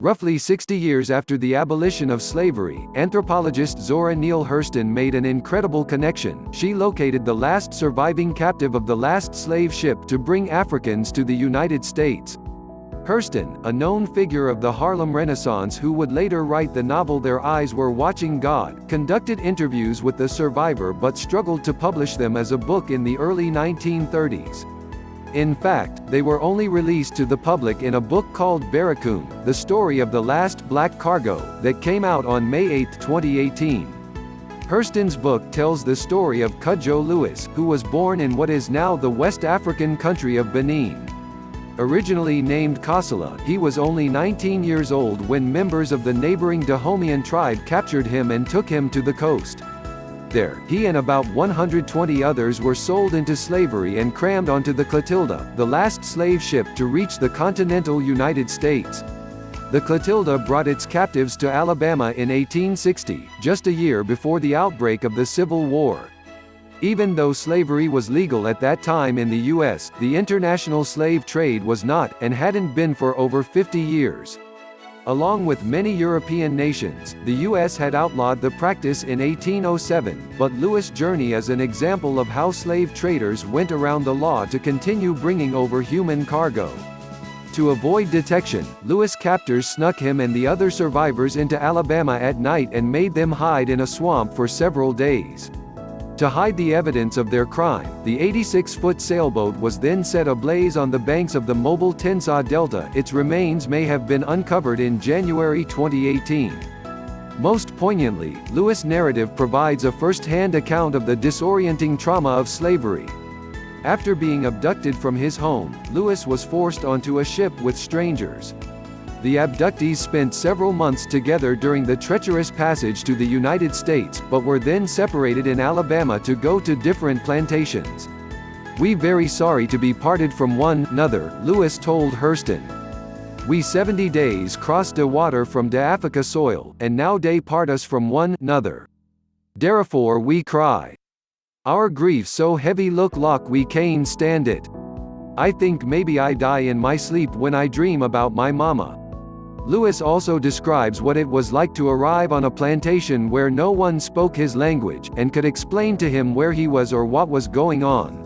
Roughly 60 years after the abolition of slavery, anthropologist Zora Neale Hurston made an incredible connection. She located the last surviving captive of the last slave ship to bring Africans to the United States. Hurston, a known figure of the Harlem Renaissance who would later write the novel Their Eyes Were Watching God, conducted interviews with the survivor but struggled to publish them as a book in the early 1930s. In fact, they were only released to the public in a book called Barracoon, The Story of the Last Black Cargo, that came out on May 8, 2018. Hurston's book tells the story of Cudjoe Lewis, who was born in what is now the West African country of Benin. Originally named Kosala, he was only 19 years old when members of the neighboring Dahomean tribe captured him and took him to the coast. There, he and about 120 others were sold into slavery and crammed onto the Clotilda, the last slave ship to reach the continental United States. The Clotilda brought its captives to Alabama in 1860, just a year before the outbreak of the Civil War. Even though slavery was legal at that time in the U.S., the international slave trade was not, and hadn't been for over 50 years. Along with many European nations, the U.S. had outlawed the practice in 1807, but Lewis' journey is an example of how slave traders went around the law to continue bringing over human cargo. To avoid detection, Lewis' captors snuck him and the other survivors into Alabama at night and made them hide in a swamp for several days. To hide the evidence of their crime, the 86-foot sailboat was then set ablaze on the banks of the Mobile Tensaw Delta. Its remains may have been uncovered in January 2018. Most poignantly, Lewis' narrative provides a first-hand account of the disorienting trauma of slavery. After being abducted from his home, Lewis was forced onto a ship with strangers. The abductees spent several months together during the treacherous passage to the United States, but were then separated in Alabama to go to different plantations. "We very sorry to be parted from one another," Lewis told Hurston. "We 70 days crossed the water from de Africa soil, and now they part us from one another. Therefore we cry. Our grief so heavy look like we can't stand it. I think maybe I die in my sleep when I dream about my mama." Lewis also describes what it was like to arrive on a plantation where no one spoke his language, and could explain to him where he was or what was going on.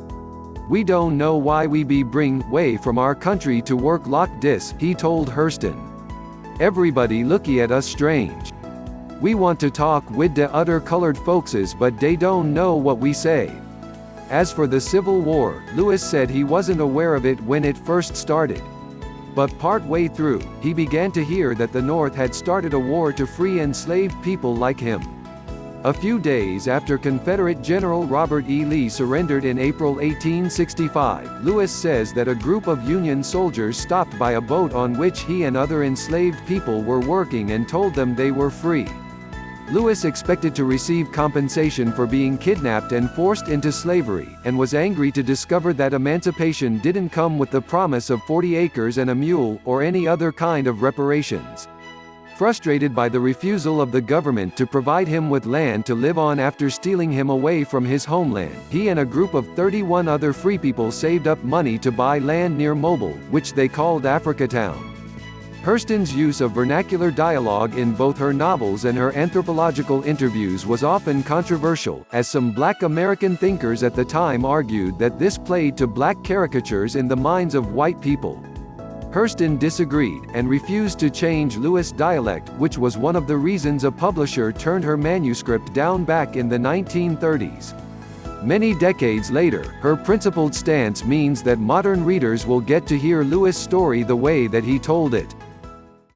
"We don't know why we be bring way from our country to work like this," he told Hurston. "Everybody looky at us strange. We want to talk with the other colored folkses but they don't know what we say." As for the Civil War, Lewis said he wasn't aware of it when it first started. But part-way through, he began to hear that the North had started a war to free enslaved people like him. A few days after Confederate General Robert E. Lee surrendered in April 1865, Lewis says that a group of Union soldiers stopped by a boat on which he and other enslaved people were working and told them they were free. Lewis expected to receive compensation for being kidnapped and forced into slavery, and was angry to discover that emancipation didn't come with the promise of 40 acres and a mule, or any other kind of reparations. Frustrated by the refusal of the government to provide him with land to live on after stealing him away from his homeland, he and a group of 31 other free people saved up money to buy land near Mobile, which they called Africatown. Hurston's use of vernacular dialogue in both her novels and her anthropological interviews was often controversial, as some Black American thinkers at the time argued that this played to Black caricatures in the minds of white people. Hurston disagreed, and refused to change Lewis' dialect, which was one of the reasons a publisher turned her manuscript down back in the 1930s. Many decades later, her principled stance means that modern readers will get to hear Lewis' story the way that he told it.